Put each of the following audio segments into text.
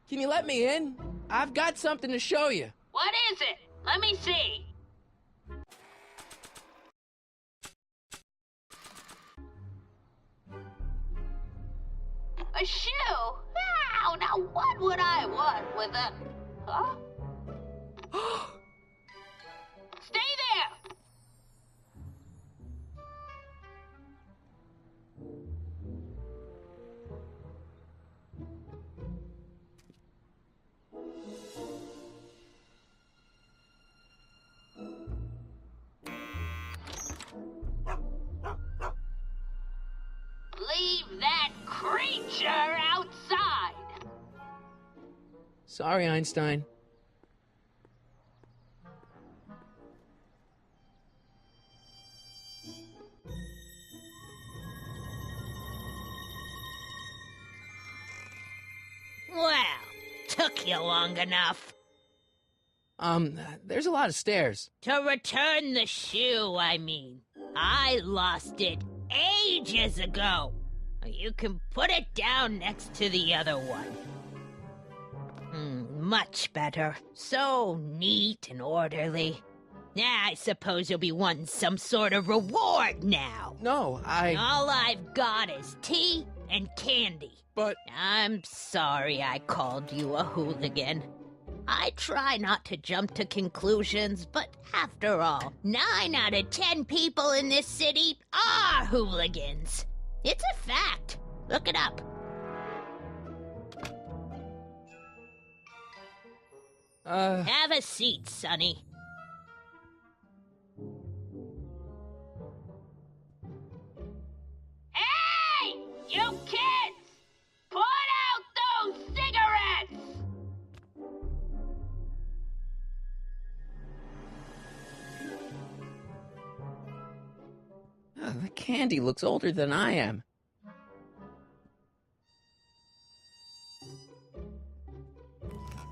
Can you let me in? I've got something to show you. What is it? Let me see. A shoe? Ow, now what would I want with a... Huh? Stay there! Leave that creature outside! Sorry, Einstein. Well, took you long enough. There's a lot of stairs. To return the shoe, I mean. I lost it ages ago. You can put it down next to the other one. Much better. So neat and orderly. I suppose you'll be wanting some sort of reward now. No, All I've got is tea and candy. But... I'm sorry I called you a hooligan. I try not to jump to conclusions, but after all, 9 out of 10 people in this city are hooligans. It's a fact. Look it up. Have a seat, Sonny. Hey! You kids! Put out those cigarettes! The candy looks older than I am.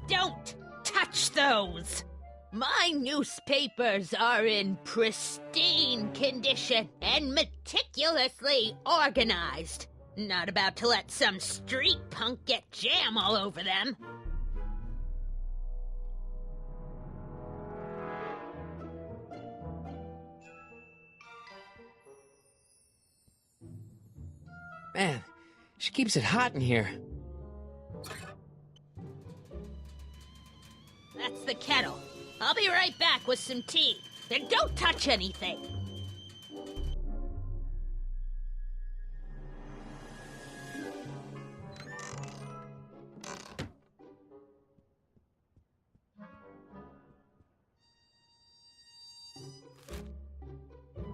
Don't touch those! My newspapers are in pristine condition and meticulously organized. Not about to let some street punk get jam all over them. Man, she keeps it hot in here. That's the kettle. I'll be right back with some tea. And don't touch anything.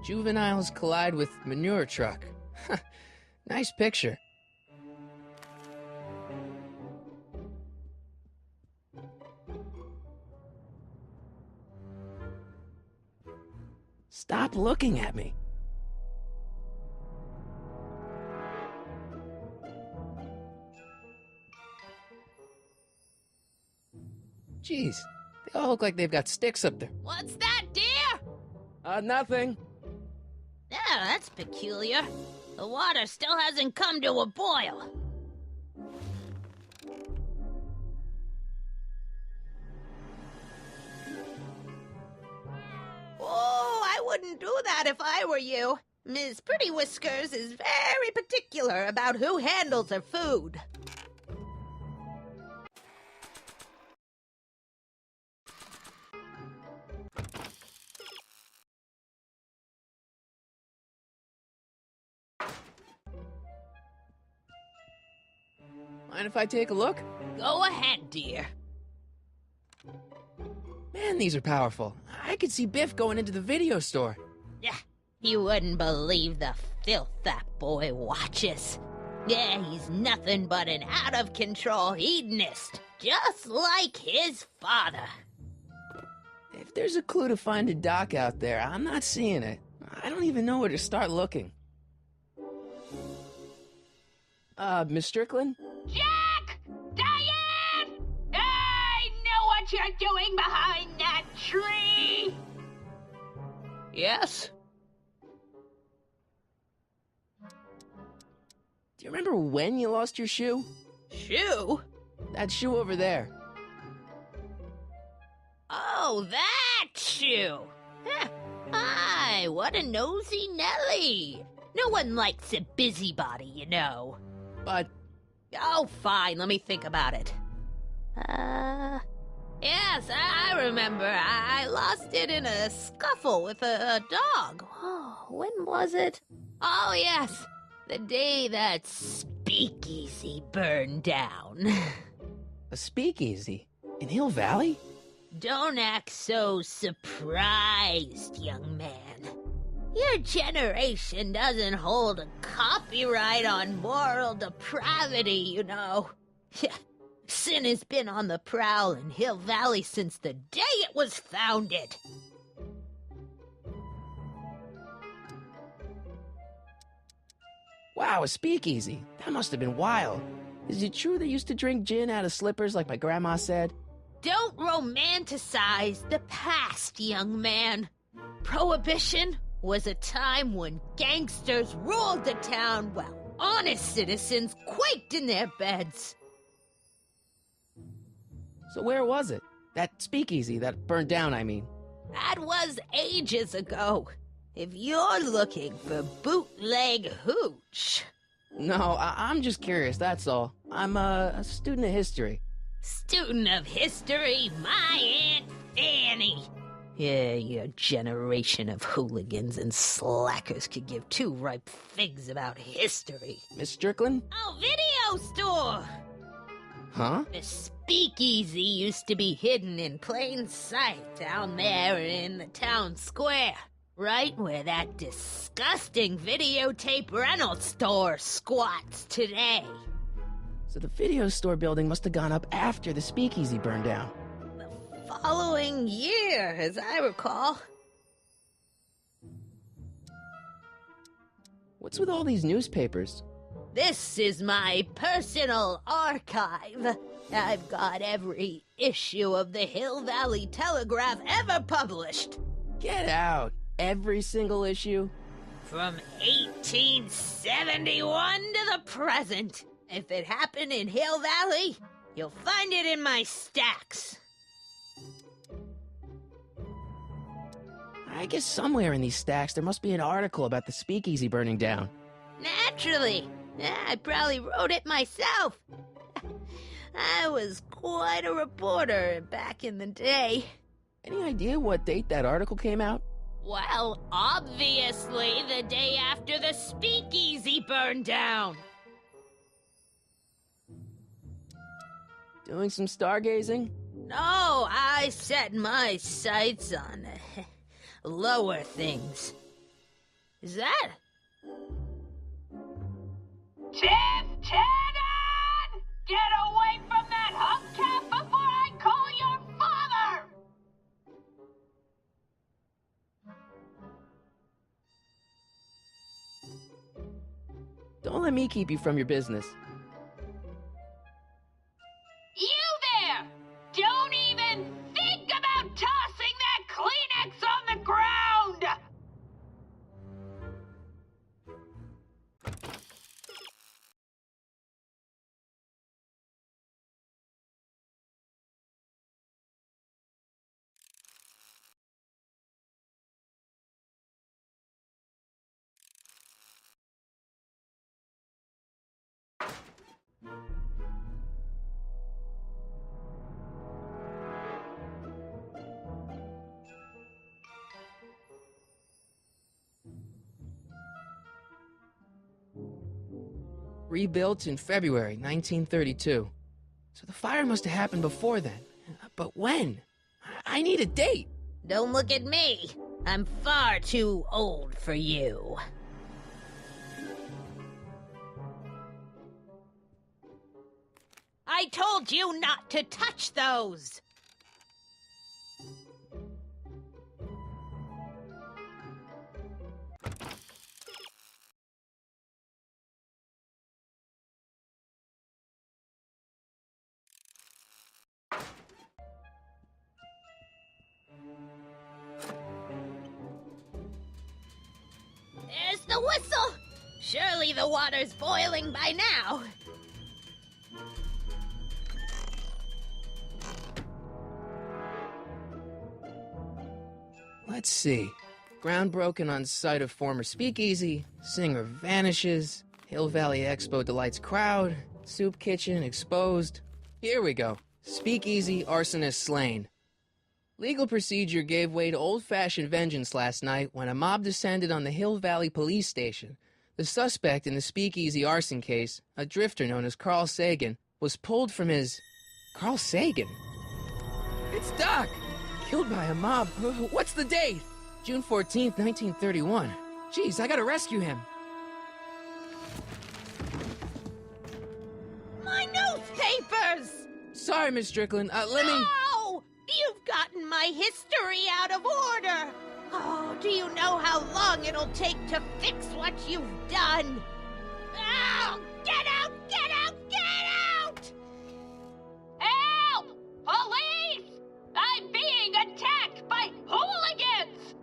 Juveniles collide with manure truck. Nice picture. Stop looking at me. Jeez, they all look like they've got sticks up there. What's that, dear? Nothing. Yeah, that's peculiar. The water still hasn't come to a boil. Oh, I wouldn't do that if I were you. Ms. Pretty Whiskers is very particular about who handles her food. Mind if I take a look? Go ahead, dear. Man, these are powerful. I could see Biff going into the video store. Yeah, you wouldn't believe the filth that boy watches. Yeah, he's nothing but an out-of-control hedonist, just like his father. If there's a clue to finding Doc out there, I'm not seeing it. I don't even know where to start looking. Miss Strickland? Jack! Diane! I know what you're doing behind that tree! Yes? Do you remember when you lost your shoe? Shoe? That shoe over there. Oh, that shoe! Huh. Hi, what a nosy Nelly! No one likes a busybody, you know. But Oh, fine, let me think about it. Yes, I remember. I lost it in a scuffle with a dog. Oh, when was it? Oh, yes, the day that speakeasy burned down. a speakeasy in Hill Valley? Don't act so surprised, young man. Your generation doesn't hold a copyright on moral depravity, you know. Sin has been on the prowl in Hill Valley since the day it was founded. Wow, a speakeasy. That must have been wild. Is it true they used to drink gin out of slippers like my grandma said? Don't romanticize the past, young man. Prohibition was a time when gangsters ruled the town while honest citizens quaked in their beds. So where was it? That speakeasy that burned down, I mean. That was ages ago. If you're looking for bootleg hooch. No, I'm just curious, that's all. I'm a student of history. Student of history, my Aunt Fanny. Yeah, your generation of hooligans and slackers could give two ripe figs about history. Miss Strickland? Oh, video store! Huh? The speakeasy used to be hidden in plain sight down there in the town square. Right where that disgusting videotape rental store squats today. So the video store building must have gone up after the speakeasy burned down. The following year, as I recall. What's with all these newspapers? This is my personal archive. I've got every issue of the Hill Valley Telegraph ever published. Get out. Every single issue? From 1871 to the present. If it happened in Hill Valley, you'll find it in my stacks. I guess somewhere in these stacks there must be an article about the speakeasy burning down. Naturally. I probably wrote it myself. I was quite a reporter back in the day. Any idea what date that article came out? Well, obviously the day after the speakeasy burned down. Doing some stargazing? No, I set my sights on lower things. Is that? Tannen! Get away from that hubcap before I call your father! Don't let me keep you from your business. You there! Don't even think about tossing that Kleenex on the ground! Rebuilt in February 1932. So the fire must have happened before then. But when? I need a date. Don't look at me. I'm far too old for you. I told you not to touch those! There's the whistle! Surely the water's boiling by now. Let's see. Ground broken on site of former speakeasy, singer vanishes, Hill Valley Expo delights crowd, soup kitchen exposed. Here we go. Speakeasy arsonist slain. Legal procedure gave way to old-fashioned vengeance last night when a mob descended on the Hill Valley police station. The suspect in the speakeasy arson case, a drifter known as Carl Sagan, was pulled from his... Carl Sagan? It's Doc! Killed by a mob. What's the date? June 14th, 1931. Jeez, I gotta rescue him. My newspapers! Sorry, Miss Strickland. Let me... No! You've gotten my history out of order! Oh, do you know how long it'll take to fix what you've done? Oh, get out! Get out! Get out! Help! Police! I'm being attacked by hooligans!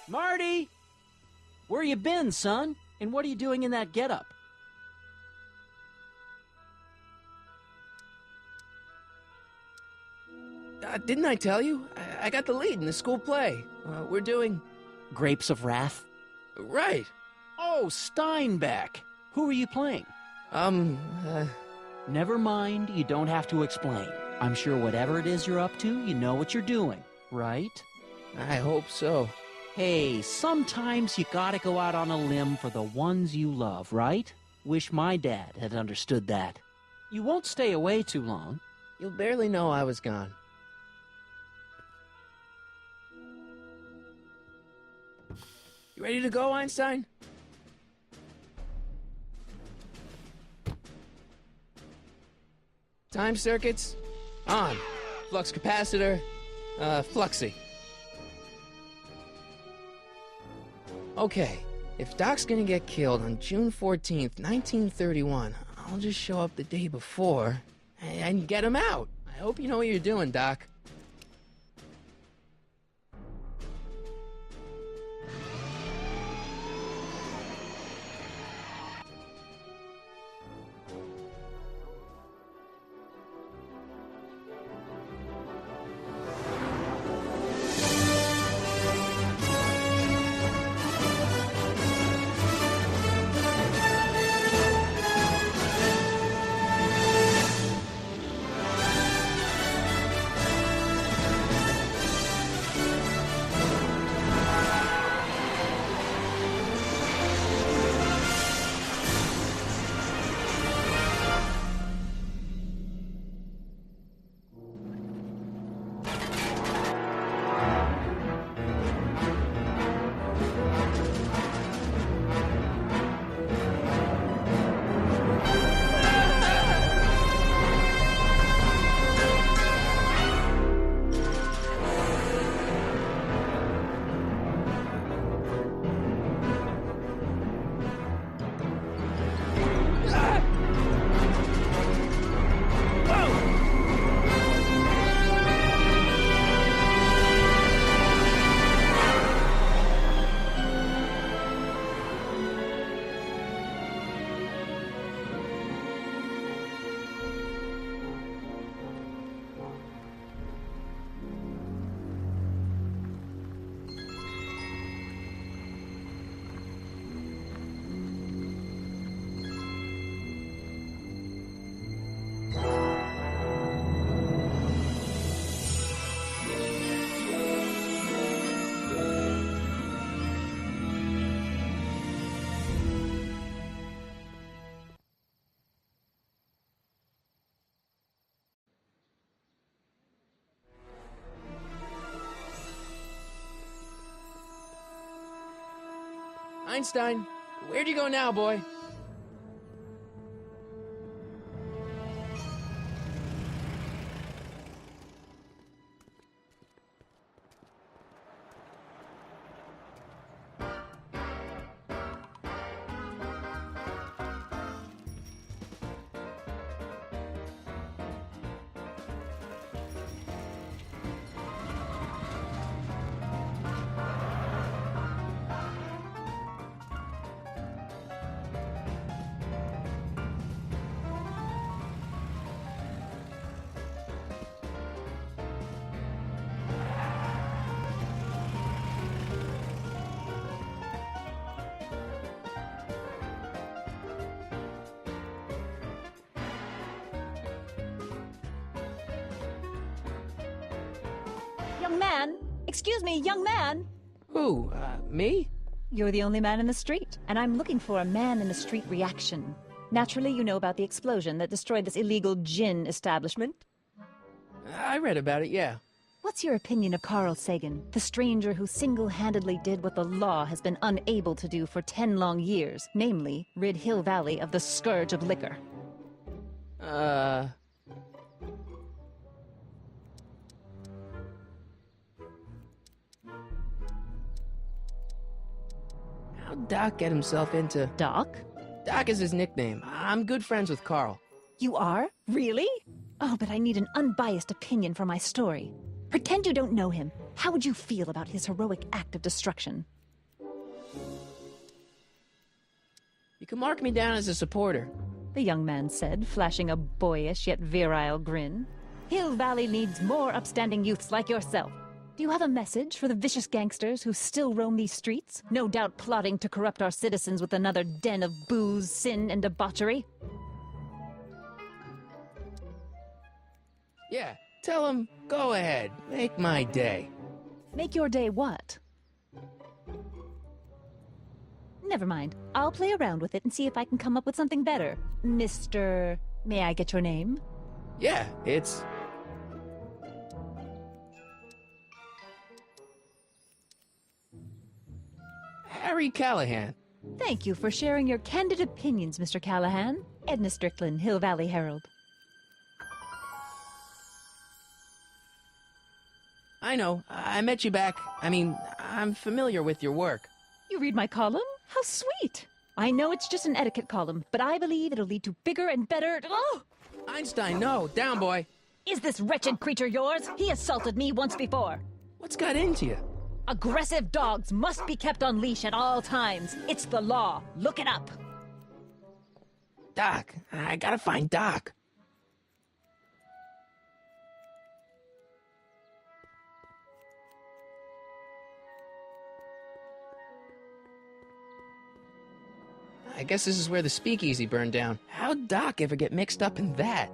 Marty! Where you been, son? And what are you doing in that getup? Didn't I tell you? I got the lead in the school play. We're doing... Grapes of Wrath? Right. Oh, Steinbeck! Who are you playing? Never mind, you don't have to explain. I'm sure whatever it is you're up to, you know what you're doing, right? I hope so. Hey, sometimes you gotta go out on a limb for the ones you love, right? Wish my dad had understood that. You won't stay away too long. You'll barely know I was gone. You ready to go, Einstein? Time circuits? On. Flux capacitor? Fluxy. Okay, if Doc's gonna get killed on June 14th, 1931, I'll just show up the day before and get him out. I hope you know what you're doing, Doc. Einstein, where'd you go now, boy? Young man! Excuse me, young man! Who, me? You're the only man in the street, and I'm looking for a man-in-the-street reaction. Naturally, you know about the explosion that destroyed this illegal gin establishment. I read about it, yeah. What's your opinion of Carl Sagan, the stranger who single-handedly did what the law has been unable to do for 10 long years, namely, rid Hill Valley of the scourge of liquor? How'd Doc get himself into... Doc? Doc is his nickname. I'm good friends with Carl. You are? Really? Oh, but I need an unbiased opinion for my story. Pretend you don't know him. How would you feel about his heroic act of destruction? You can mark me down as a supporter. The young man said, flashing a boyish yet virile grin. Hill Valley needs more upstanding youths like yourself. Do you have a message for the vicious gangsters who still roam these streets, no doubt plotting to corrupt our citizens with another den of booze, sin, and debauchery? Yeah, tell him, go ahead, make my day. Make your day what? Never mind. I'll play around with it and see if I can come up with something better. Mr... May I get your name? Yeah, it's... Harry Callahan. Thank you for sharing your candid opinions, Mr. Callahan. Edna Strickland, Hill Valley Herald. I know, I met you back. I'm familiar with your work. You read my column? How sweet! I know it's just an etiquette column, but I believe it'll lead to bigger and better... Oh! Einstein, no, down, boy. Is this wretched creature yours? He assaulted me once before. What's got into you? Aggressive dogs must be kept on leash at all times. It's the law. Look it up. Doc, I gotta find Doc. I guess this is where the speakeasy burned down. How'd Doc ever get mixed up in that?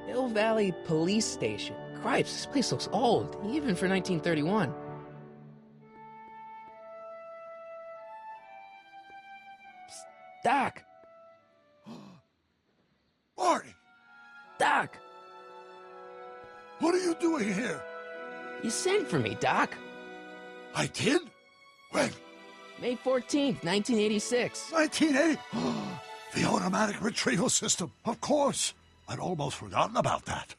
Hill Valley Police Station. Cripes, this place looks old, even for 1931. Psst, Doc! Marty! Doc! What are you doing here? You sent for me, Doc. I did? When? May 14th, 1986. 1980? The automatic retrieval system, of course. I'd almost forgotten about that.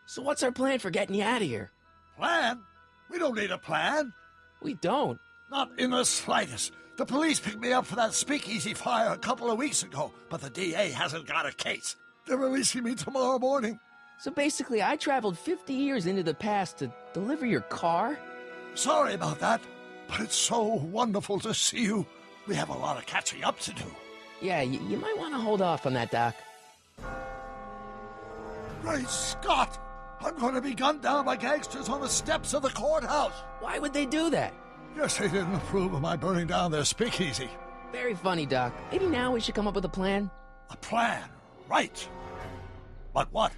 So what's our plan for getting you out of here? Plan? We don't need a plan. We don't. Not in the slightest. The police picked me up for that speakeasy fire a couple of weeks ago, but the DA hasn't got a case. They're releasing me tomorrow morning. So basically, I traveled 50 years into the past to deliver your car? Sorry about that, but it's so wonderful to see you. We have a lot of catching up to do. Yeah, you might want to hold off on that, Doc. Great Scott! I'm going to be gunned down by gangsters on the steps of the courthouse. Why would they do that? Guess they didn't approve of my burning down their speakeasy. Very funny, Doc. Maybe now we should come up with a plan? A plan, right. But what?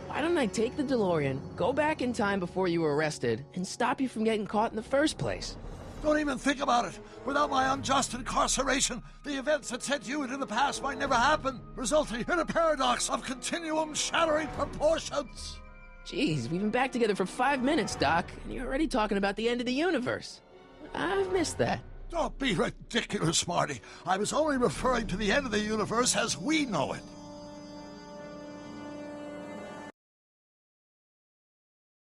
Why don't I take the DeLorean, go back in time before you were arrested, and stop you from getting caught in the first place? Don't even think about it. Without my unjust incarceration, the events that sent you into the past might never happen, resulting in a paradox of continuum-shattering proportions. Jeez, we've been back together for 5 minutes, Doc, and you're already talking about the end of the universe. I've missed that. Don't be ridiculous, Marty. I was only referring to the end of the universe as we know it.